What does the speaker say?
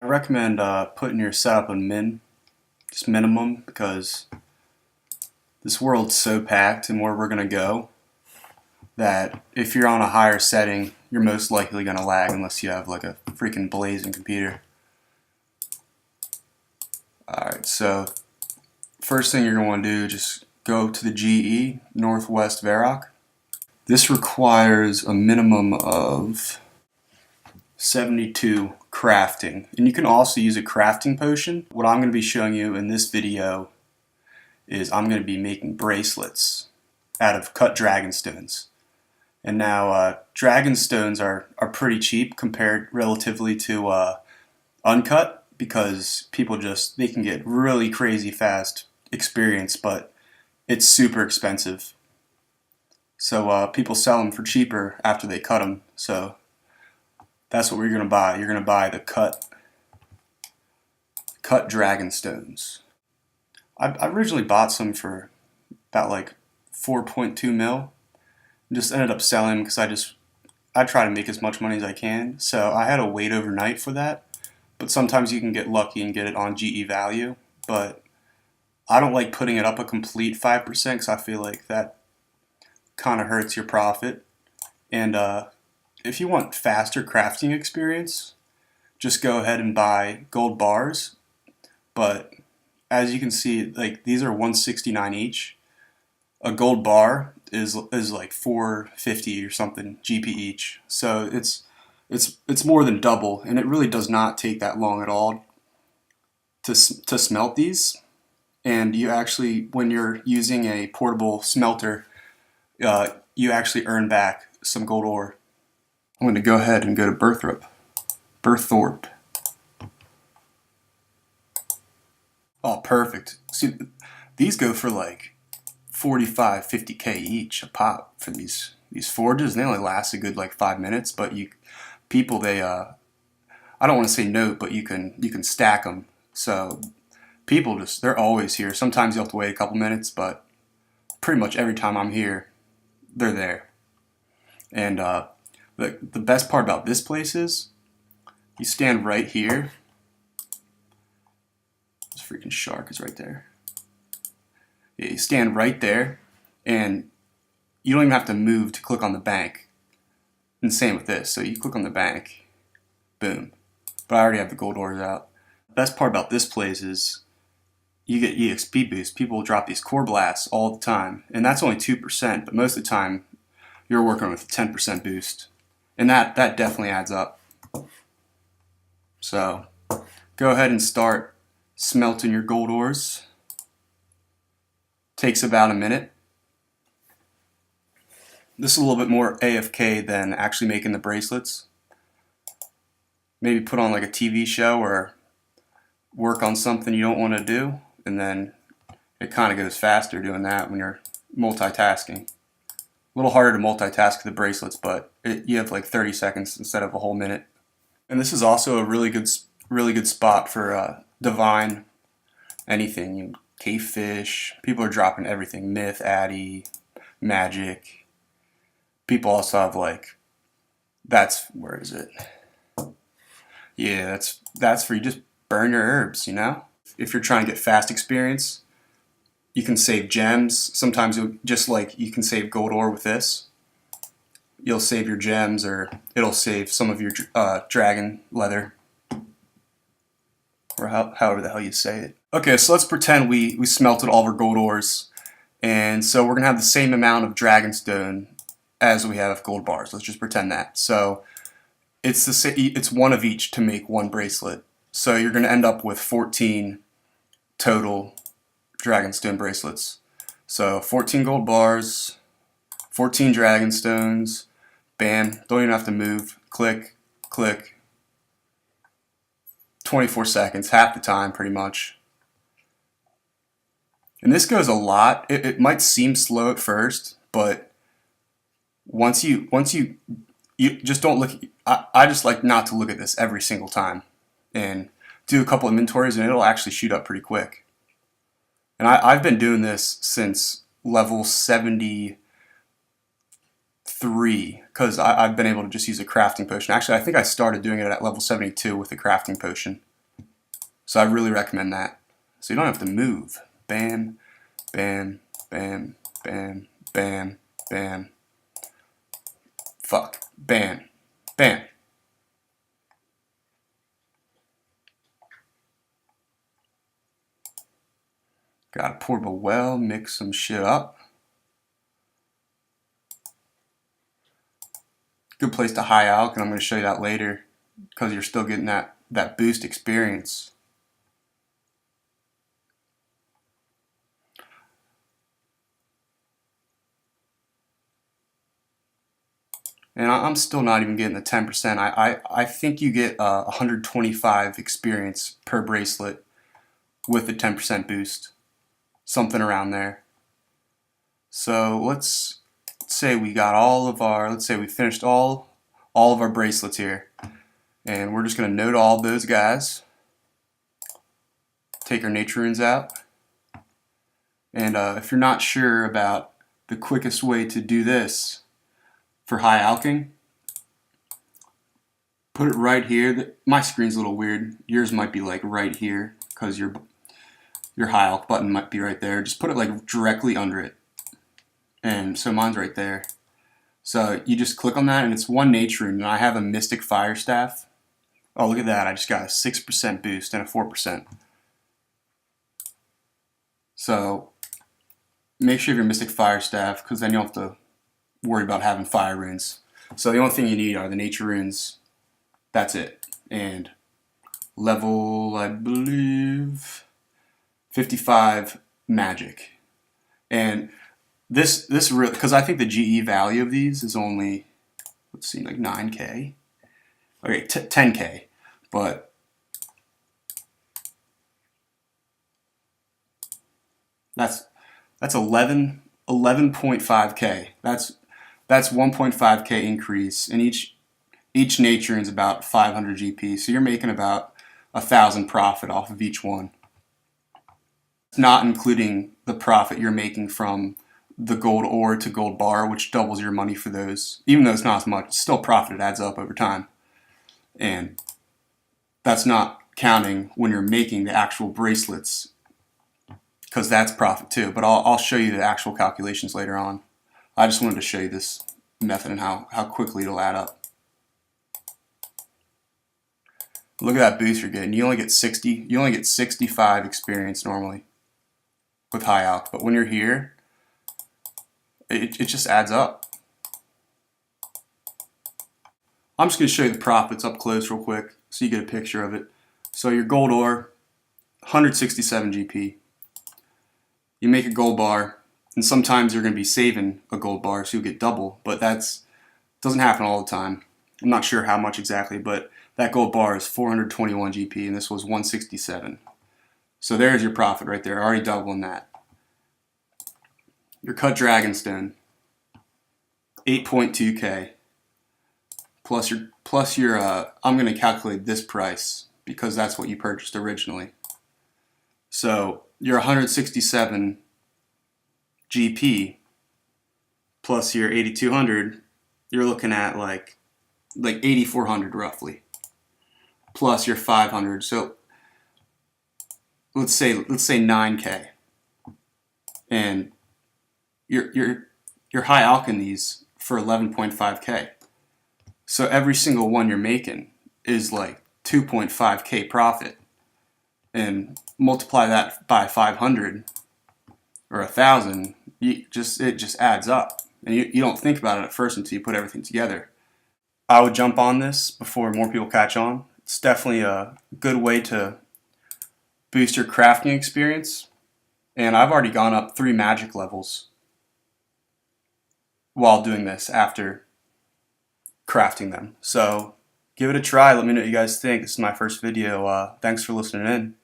I recommend putting your setup on min, just minimum, because this world's so packed and where we're going to go that if you're on a higher setting, you're most likely going to lag unless you have like a freaking blazing computer. Alright, so first thing you're going to do, just go to the GE, Northwest Varrock. This requires a minimum of 72 crafting, and you can also use a crafting potion. What I'm going to be showing you in this video is I'm going to be making bracelets out of cut dragonstones. And now dragonstones are pretty cheap compared relatively to uncut, because people they can get really crazy fast experience, but it's super expensive. So people sell them for cheaper after they cut them. So that's what we're going to buy. You're going to buy the cut dragonstones. I originally bought some for about like 4.2 mil. Just ended up selling because I try to make as much money as I can. So I had to wait overnight for that. But sometimes you can get lucky and get it on GE value. But I don't like putting it up a complete 5% because I feel like that kind of hurts your profit. And if you want faster crafting experience, just go ahead and buy gold bars. But as you can see, like, these are 169 each. A gold bar is like 450 or something GP each. So it's more than double, and it really does not take that long at all to smelt these. And you actually, when you're using a portable smelter, you actually earn back some gold ore. I'm going to go ahead and go to Berthorpe. Oh, perfect. See, these go for like 45, 50K each a pop for these forges, and they only last a good like 5 minutes. But people, I don't want to say note, but you can stack them. So people they're always here. Sometimes you have to wait a couple minutes, but pretty much every time I'm here, they're there. And the best part about this place is you stand right here. This freaking shark is right there. Yeah, you stand right there, and you don't even have to move to click on the bank. And same with this. So you click on the bank, boom. But I already have the gold ores out. The best part about this place is you get EXP boost. People drop these core blasts all the time, and that's only 2%, but most of the time you're working with a 10% boost. And that definitely adds up. So go ahead and start smelting your gold ores. Takes about a minute. This is a little bit more AFK than actually making the bracelets. Maybe put on like a TV show or work on something you don't want to do, and then it kind of goes faster doing that when you're multitasking. A little harder to multitask with the bracelets, but you have like 30 seconds instead of a whole minute. And this is also a really good spot for divine anything. Cave fish. People are dropping everything. Myth, Addy, magic. People also have like, where is it? Yeah, that's for you just burn your herbs, you know? If you're trying to get fast experience, you can save gems. Sometimes you can save gold ore with this. You'll save your gems, or it'll save some of your dragon leather, or however the hell you say it. Okay, so let's pretend we smelted all of our gold ores, and so we're gonna have the same amount of dragonstone as we have gold bars. Let's just pretend that. So it's one of each to make one bracelet. So you're gonna end up with 14 total dragonstone bracelets. So 14 gold bars, 14 dragonstones, bam, don't even have to move, click, click. 24 seconds, half the time pretty much. And this goes a lot. It might seem slow at first, but once you just don't look, I just like not to look at this every single time, and do a couple inventories, and it'll actually shoot up pretty quick. And I've been doing this since level 73, because I've been able to just use a crafting potion. Actually, I think I started doing it at level 72 with a crafting potion. So I really recommend that. So you don't have to move. Bam, bam, bam, bam, bam, bam. Fuck. Bam, bam. Got a portable well, mix some shit up. Good place to high alch, and I'm going to show you that later because you're still getting that boost experience. And I'm still not even getting the 10%. I think you get 125 experience per bracelet with the 10% boost. Something around there. So let's say we got all of our, let's say we finished all of our bracelets here. And we're just going to note all those guys. Take our nature runes out. And if you're not sure about the quickest way to do this for high alching, put it right here. My screen's a little weird. Yours might be like right here because your high alch button might be right there. Just put it like directly under it. And so mine's right there. So you just click on that and it's one nature rune. And I have a Mystic Fire Staff. Oh, look at that. I just got a 6% boost and a 4%. So make sure you have your Mystic Fire Staff because then you don't have to worry about having fire runes. So the only thing you need are the nature runes. That's it. And level, I believe, 55 magic. And this really, because I think the GE value of these is only, let's see, like 9K. Okay, 10K. But that's 11.5K. That's 1.5K increase, and each nature is about 500 GP. So you're making about 1,000 profit off of each one. Not including the profit you're making from the gold ore to gold bar, which doubles your money for those. Even though it's not as much, it's still profit. It adds up over time. And that's not counting when you're making the actual bracelets, because that's profit too. But I'll show you the actual calculations later on. I just wanted to show you this method and how quickly it'll add up. Look at that boost you're getting. You only get 60. You only get 65 experience normally with high alch, but when you're here, it just adds up. I'm just going to show you the profits up close real quick so you get a picture of it. So your gold ore, 167 GP. You make a gold bar, and sometimes you're going to be saving a gold bar so you get double, but that doesn't happen all the time. I'm not sure how much exactly, but that gold bar is 421 GP, and this was 167. So there's your profit right there, already doubling that. Your cut Dragonstone, 8.2K. Plus your I'm going to calculate this price because that's what you purchased originally. So your 167 GP plus your 8,200, you're looking at like 8,400 roughly. Plus your 500. So let's say 9K. And you're high alching these for 11.5K. So every single one you're making is like 2.5K profit. And multiply that by 500 or 1,000, it just adds up. And you don't think about it at first until you put everything together. I would jump on this before more people catch on. It's definitely a good way to boost your crafting experience. And I've already gone up 3 magic levels while doing this after crafting them. So give it a try. Let me know what you guys think. This is my first video. Thanks for listening in.